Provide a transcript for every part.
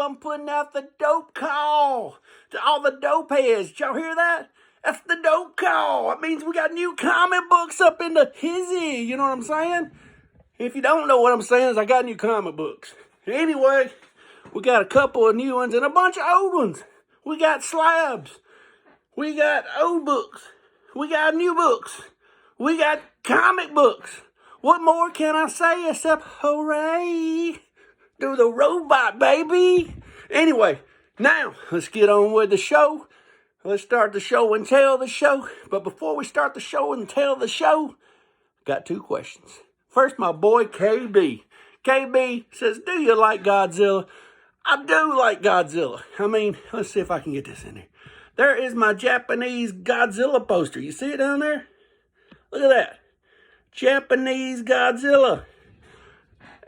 I'm putting out the dope call to all the dope heads. Did y'all hear that? That's the dope call. That means we got new comic books up in the hizzy. You know what I'm saying? If you don't know what I'm saying, is I got new comic books. Anyway, we got a couple of new ones and a bunch of old ones. We got slabs. We got old books. We got new books. We got comic books. What more can I say except hooray to the robot, baby? Anyway, now let's get on with the show. Let's start the show and tell the show. But before we start the show and tell the show, got two questions. First, my boy KB. KB says, do you like Godzilla? I do like Godzilla. I mean, let's see if I can get this in there. There is my Japanese Godzilla poster. You see it down there? Look at that. Japanese Godzilla.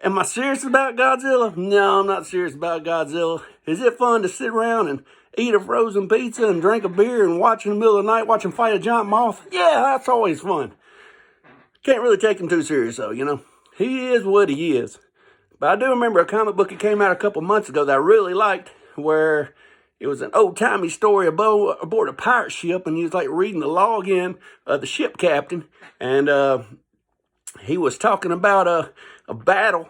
Am I serious about Godzilla? No, I'm not serious about Godzilla. Is it fun to sit around and eat a frozen pizza and drink a beer and watch in the middle of the night, watch him fight a giant moth? Yeah, that's always fun. Can't really take him too serious, though, you know. He is what he is. But I do remember a comic book that came out a couple months ago that I really liked, where it was an old-timey story aboard a pirate ship, and he was like reading the login of the ship captain, and he was talking about a battle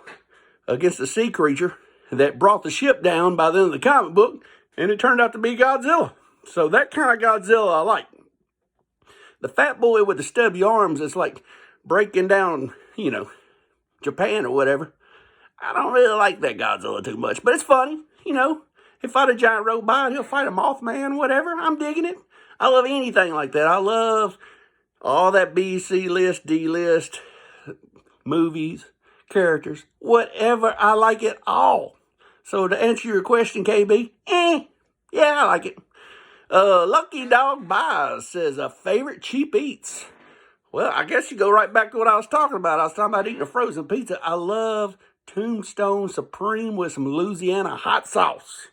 against a sea creature that brought the ship down by the end of the comic book, and it turned out to be Godzilla. So that kind of Godzilla I like. The fat boy with the stubby arms is like breaking down, you know, Japan or whatever. I don't really like that Godzilla too much, but it's funny, you know. He'll fight a giant robot, he'll fight a Mothman, whatever. I'm digging it. I love anything like that. I love all that B, C list, D list, movies, characters, whatever. I like it all. So to answer your question, KB, yeah, I like it. Lucky Dog Buys says, a favorite cheap eats. Well, I guess you go right back to what I was talking about. I was talking about eating a frozen pizza. I love Tombstone Supreme with some Louisiana hot sauce.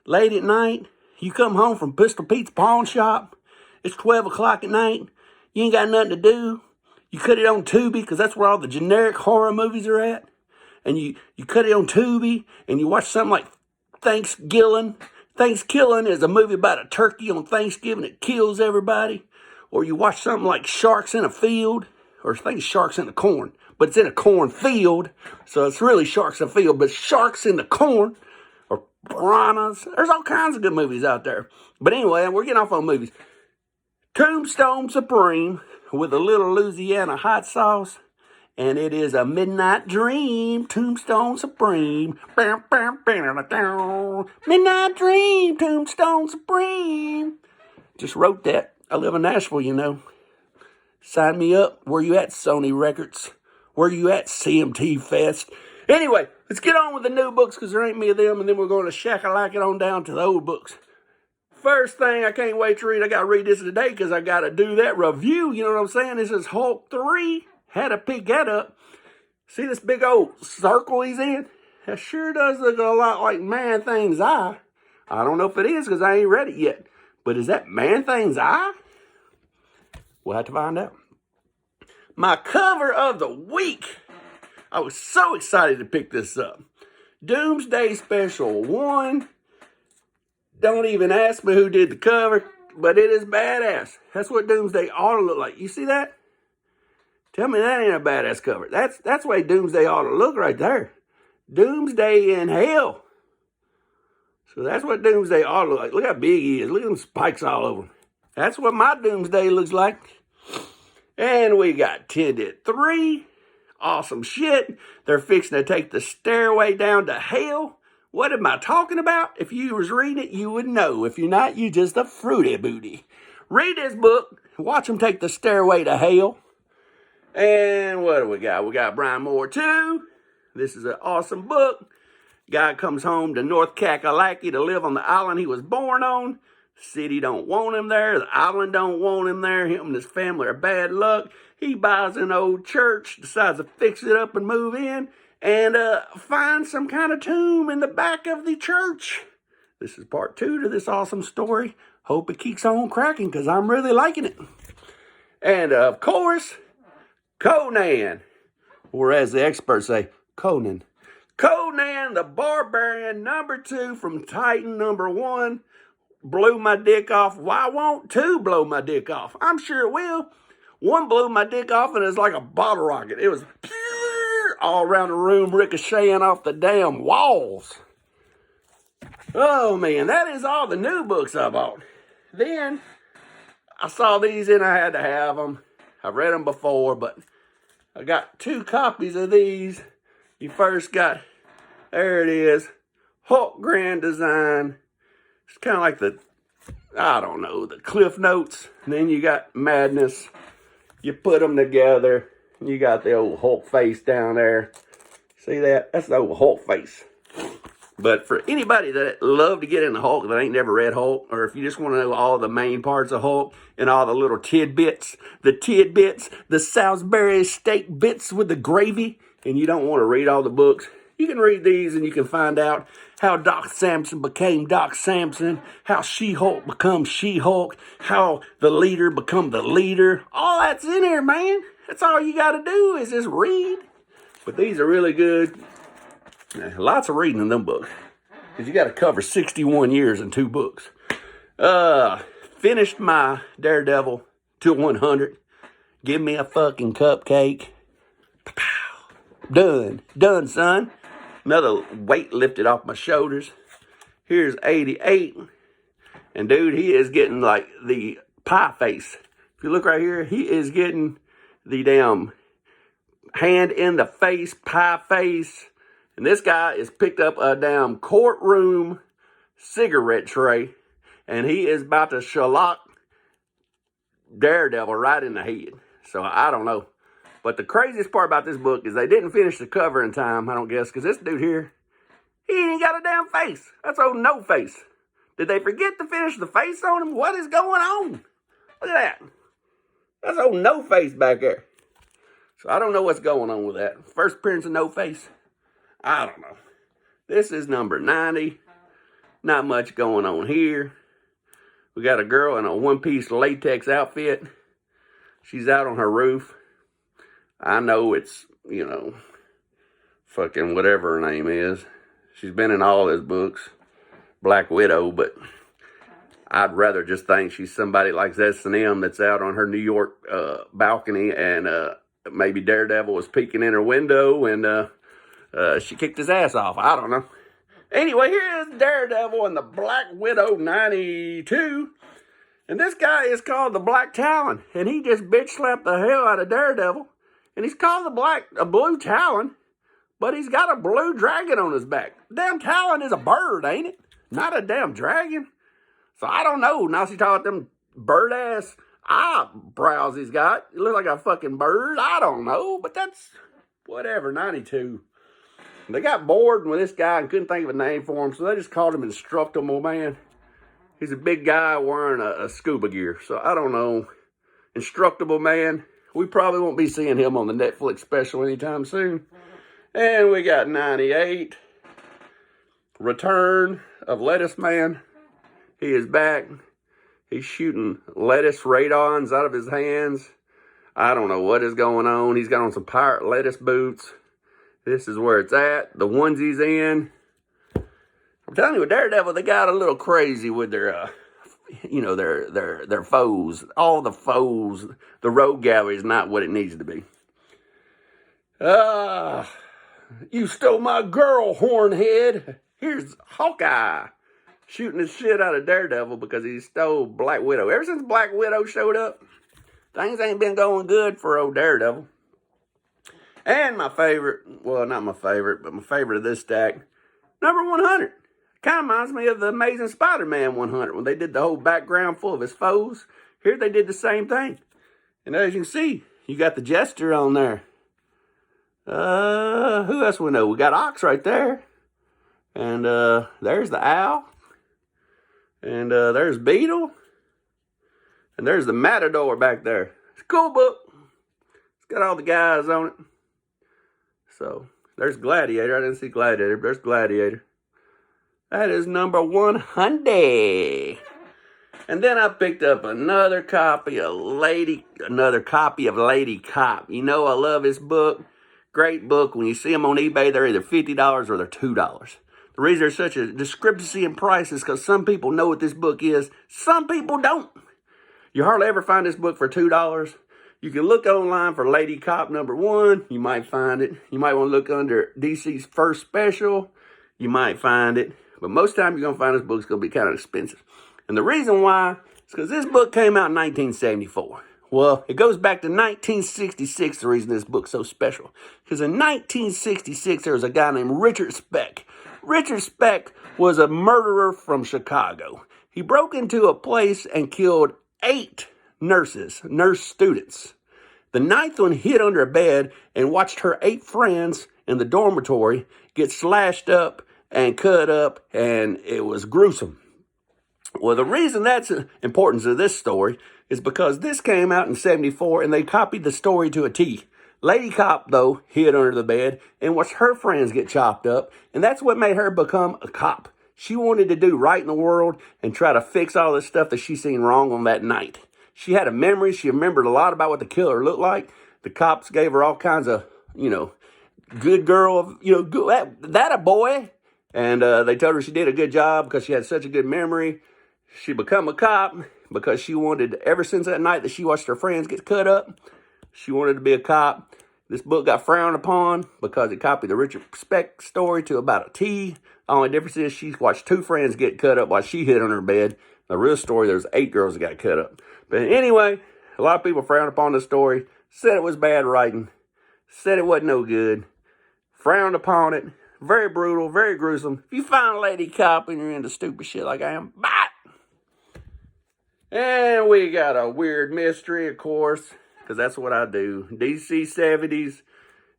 Late at night, you come home from Pistol Pete's pawn shop. It's 12 o'clock at night. You ain't got nothing to do. You cut it on Tubi, because that's where all the generic horror movies are at. And you cut it on Tubi, and you watch something like Thanksgiving. Thanksgiving is a movie about a turkey on Thanksgiving that kills everybody. Or you watch something like Sharks in a Field, or I think it's Sharks in the Corn, but it's in a cornfield, so it's really Sharks in a Field, but Sharks in the Corn, or Piranhas. There's all kinds of good movies out there. But anyway, we're getting off on movies. Tombstone Supreme with a little Louisiana hot sauce, and it is a midnight dream. Tombstone Supreme. Midnight dream, Tombstone Supreme. Just wrote that. I live in Nashville, you know. Sign me up. Where you at, Sony Records? Where you at, CMT Fest? Anyway, let's get on with the new books, because there ain't many of them, and then we're going to shack-a-lack it on down to the old books. First thing I can't wait to read, I got to read this today, because I got to do that review, you know what I'm saying? This is Hulk 3. Had to pick that up. See this big old circle he's in? That sure does look a lot like Man-Thing's eye. I don't know if it is, because I ain't read it yet. But is that Man-Thing's eye? We'll have to find out. My cover of the week. I was so excited to pick this up. Doomsday Special 1. Don't even ask me who did the cover, but it is badass. That's what Doomsday ought to look like. You see that? Tell me that ain't a badass cover. That's the way Doomsday ought to look right there. Doomsday in hell. So that's what Doomsday ought to look like. Look how big he is. Look at them spikes all over him. That's what my Doomsday looks like. And we got Tenet 3. Awesome shit. They're fixing to take the stairway down to hell. What am I talking about? If you was reading it, you would know. If you're not, you just a fruity booty. Read this book. Watch them take the stairway to hell. And what do we got? We got Brian Moore 2. This is an awesome book. Guy comes home to North Kakalaki to live on the island he was born on. City don't want him there. The island don't want him there. Him and his family are bad luck. He buys an old church, decides to fix it up and move in, and finds some kind of tomb in the back of the church. This is part 2 to this awesome story. Hope it keeps on cracking, because I'm really liking it. And of course, Conan, or as the experts say, Conan. Conan the Barbarian #2 from Titan #1 blew my dick off. Why won't 2 blow my dick off? I'm sure it will. 1 blew my dick off and it's like a bottle rocket. It was all around the room, ricocheting off the damn walls. Oh man, that is all the new books I bought. Then I saw these and I had to have them. I've read them before, but I got 2 copies of these. You first got, there it is, Hulk Grand Design. It's kind of like the, I don't know, the Cliff Notes. And then you got Madness. You put them together. You got the old Hulk face down there. See that? That's the old Hulk face. But for anybody that love to get into Hulk that ain't never read Hulk, or if you just want to know all the main parts of Hulk and all the little tidbits, the Salisbury steak bits with the gravy, and you don't want to read all the books, you can read these and you can find out how Doc Samson became Doc Samson, how She-Hulk becomes She-Hulk, how the leader become the leader. All that's in here, man. That's all you got to do is just read. But these are really good. Lots of reading in them books. Because you got to cover 61 years in 2 books. Finished my Daredevil to 100. Give me a fucking cupcake. Done, son. Another weight lifted off my shoulders. Here's 88. And dude, he is getting like the pie face. If you look right here, he is getting the damn hand in the face, pie face. And this guy has picked up a damn courtroom cigarette tray. And he is about to shellac Daredevil right in the head. So I don't know. But the craziest part about this book is they didn't finish the cover in time, I don't guess, because this dude here, he ain't got a damn face. That's old no face. Did they forget to finish the face on him? What is going on? Look at that. That's old no face back there. So I don't know what's going on with that. First appearance of no face. I don't know. This is number 90. Not much going on here. We got a girl in a one-piece latex outfit. She's out on her roof. I know it's, you know, fucking whatever her name is. She's been in all his books. Black Widow, but I'd rather just think she's somebody like S&M that's out on her New York balcony and maybe Daredevil was peeking in her window and she kicked his ass off. I don't know. Anyway, here is Daredevil and the Black Widow 92. And this guy is called the Black Talon. And he just bitch slapped the hell out of Daredevil. And he's called a blue Talon. But he's got a blue dragon on his back. Damn Talon is a bird, ain't it? Not a damn dragon. So I don't know. Now she talking about them bird-ass eyebrows he's got. It looks like a fucking bird. I don't know. But that's whatever, 92. They got bored with this guy and couldn't think of a name for him. So they just called him Instructable Man. He's a big guy wearing a scuba gear. So I don't know. Instructable Man. We probably won't be seeing him on the Netflix special anytime soon. And we got 98. Return of Lettuce Man. He is back. He's shooting lettuce radons out of his hands. I don't know what is going on. He's got on some pirate lettuce boots. This is where it's at. The onesie's in. I'm telling you, with Daredevil, they got a little crazy with their, their foes. All the foes. The rogue gallery is not what it needs to be. You stole my girl, Hornhead. Here's Hawkeye shooting the shit out of Daredevil because he stole Black Widow. Ever since Black Widow showed up, things ain't been going good for old Daredevil. And my favorite, well, not my favorite, but my favorite of this stack, number 100. Kind of reminds me of the Amazing Spider-Man 100 when they did the whole background full of his foes. Here they did the same thing. And as you can see, you got the Jester on there. Who else we know? We got Ox right there. And there's the Owl. And there's Beetle. And there's the Matador back there. It's a cool book. It's got all the guys on it. So, there's Gladiator. I didn't see Gladiator, but there's Gladiator. That is number 100. And then I picked up another copy of Lady Cop. You know I love this book Great book. When you see them on eBay, they're either $50 or they're $2. The reason there's such a discrepancy in price is because some people know what this book is. Some people don't. You hardly ever find this book for $2. You can look online for Lady Cop #1. You might find it. You might want to look under DC's First Special. You might find it. But most of the time you're going to find this book's going to be kind of expensive. And the reason why is because this book came out in 1974. Well, it goes back to 1966, the reason this book's so special. Because in 1966, there was a guy named Richard Speck. Richard Speck was a murderer from Chicago. He broke into a place and killed 8 nurse students. The 9th one hid under a bed and watched her 8 friends in the dormitory get slashed up and cut up, and it was gruesome. Well, the reason that's important to this story is because this came out in 74 and they copied the story to a T. Lady Cop, though, hid under the bed and watched her friends get chopped up, and that's what made her become a cop. She wanted to do right in the world and try to fix all this stuff that she seen wrong on that night. She had a memory. She remembered a lot about what the killer looked like. The cops gave her all kinds of, good girl, that a boy. And they told her she did a good job because she had such a good memory. She become a cop because she wanted, ever since that night that she watched her friends get cut up, she wanted to be a cop. This book got frowned upon because it copied the Richard Speck story to about a T. The only difference is she watched 2 friends get cut up while she hid on her bed. The real story, there's 8 girls that got cut up. But anyway, a lot of people frowned upon the story, said it was bad writing, said it wasn't no good, frowned upon it. Very brutal, very gruesome. If you find a lady cop and you're into stupid shit like I am, bye! And we got a weird mystery, of course, because that's what I do. DC 70s.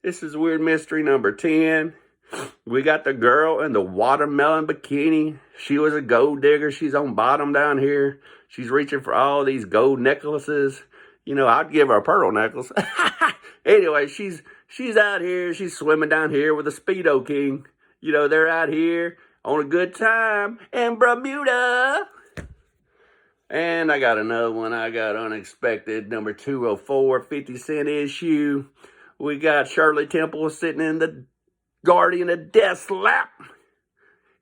This is weird mystery number 10. We got the girl in the watermelon bikini. She was a gold digger. She's on bottom down here. She's reaching for all these gold necklaces. I'd give her a pearl necklace. Anyway, she's out here. She's swimming down here with the Speedo King. They're out here on a good time in Bermuda. And I got another one. I got Unexpected, number 204, 50-cent issue. We got Shirley Temple sitting in the Guardian of Death's lap.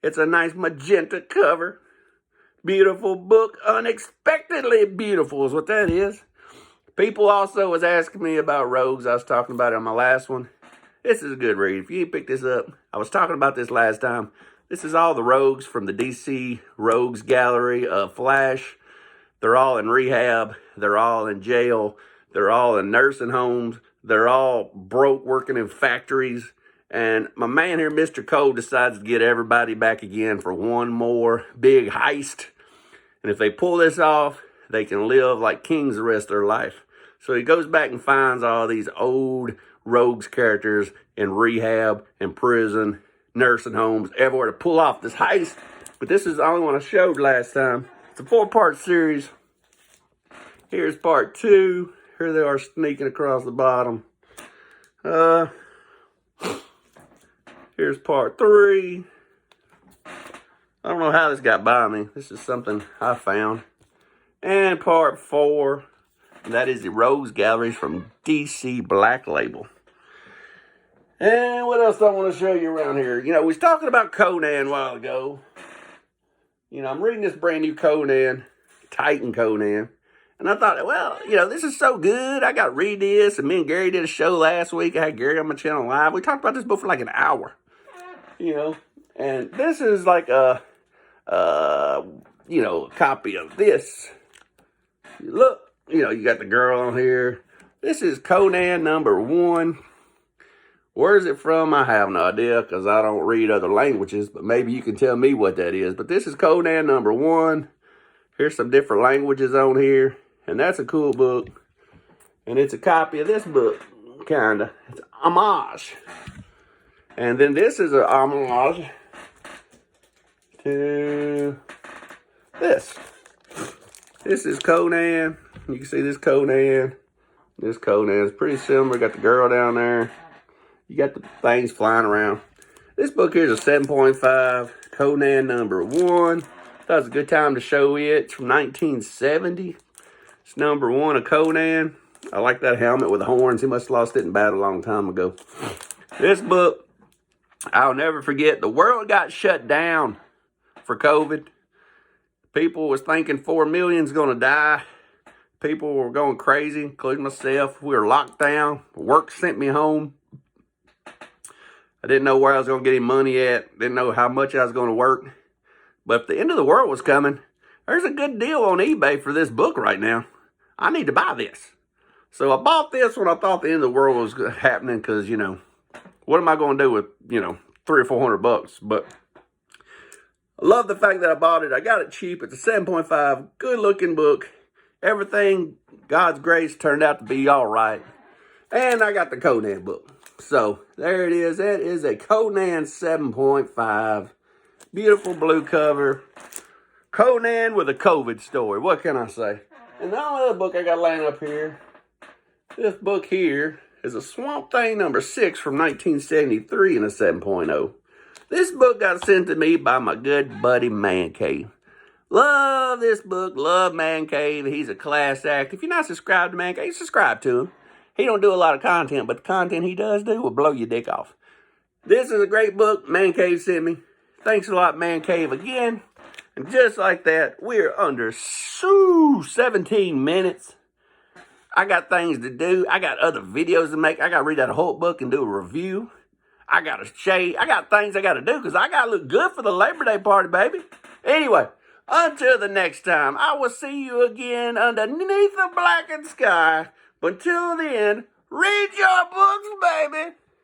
It's a nice magenta cover. Beautiful book. Unexpectedly beautiful is what that is. People also was asking me about Rogues. I was talking about it on my last one. This is a good read. If you ain't picked this up, I was talking about this last time. This is all the Rogues from the DC Rogues Gallery of Flash. They're all in rehab. They're all in jail. They're all in nursing homes. They're all broke working in factories. And my man here, Mr. Cole, decides to get everybody back again for one more big heist. And if they pull this off, they can live like kings the rest of their life. So he goes back and finds all these old Rogues characters in rehab, in prison, nursing homes, everywhere to pull off this heist. But this is the only one I showed last time. It's a 4-part series. Here's part 2. Here they are sneaking across the bottom. Here's part 3. I don't know how this got by me. This is something I found. And part 4. That is the Rogues Galleries from DC Black Label. And what else do I want to show you around here? We was talking about Conan a while ago. I'm reading this brand new Conan, Titan Conan. And I thought, well, this is so good. I got to read this. And me and Gary did a show last week. I had Gary on my channel live. We talked about this book for like an hour. And this is like a copy of this. Look, you got the girl on here. This is Conan #1. Where is it from? I have no idea because I don't read other languages, but maybe you can tell me what that is. But this is Conan #1. Here's some different languages on here, and that's a cool book. And it's a copy of this book, kind of. It's homage. And then this is an homage to this. This is Conan. You can see this Conan. This Conan is pretty similar. Got the girl down there. You got the things flying around. This book here is a 7.5. Conan #1. That was a good time to show it. It's from 1970. It's #1 of Conan. I like that helmet with the horns. He must have lost it in battle a long time ago. This book, I'll never forget. The world got shut down for COVID. People was thinking 4 million's going to die. People were going crazy, including myself. We were locked down. Work sent me home. I didn't know where I was going to get any money at. Didn't know how much I was going to work. But if the end of the world was coming, there's a good deal on eBay for this book right now. I need to buy this. So I bought this when I thought the end of the world was happening because, what am I going to do with, $300 or $400? But I love the fact that I bought it. I got it cheap. It's a 7.5, good looking book. Everything, God's grace, turned out to be all right. And I got the Conan book. So there it is. That is a Conan 7.5. Beautiful blue cover. Conan with a COVID story. What can I say? And the only other book I got laying up here, this book here is a Swamp Thing number 6 from 1973 in a 7.0. This book got sent to me by my good buddy Man Cave. Love this book. Love Man Cave. He's a class act. If you're not subscribed to Man Cave, subscribe to him. He don't do a lot of content, but the content he does do will blow your dick off. This is a great book Man Cave sent me. Thanks a lot, Man Cave, again. And just like that, we're under 17 minutes. I got things to do. I got other videos to make. I got to read that whole book and do a review. I got to shave. I got things I got to do because I got to look good for the Labor Day party, baby. Anyway, until the next time, I will see you again underneath the blackened sky. But until then, read your books, baby.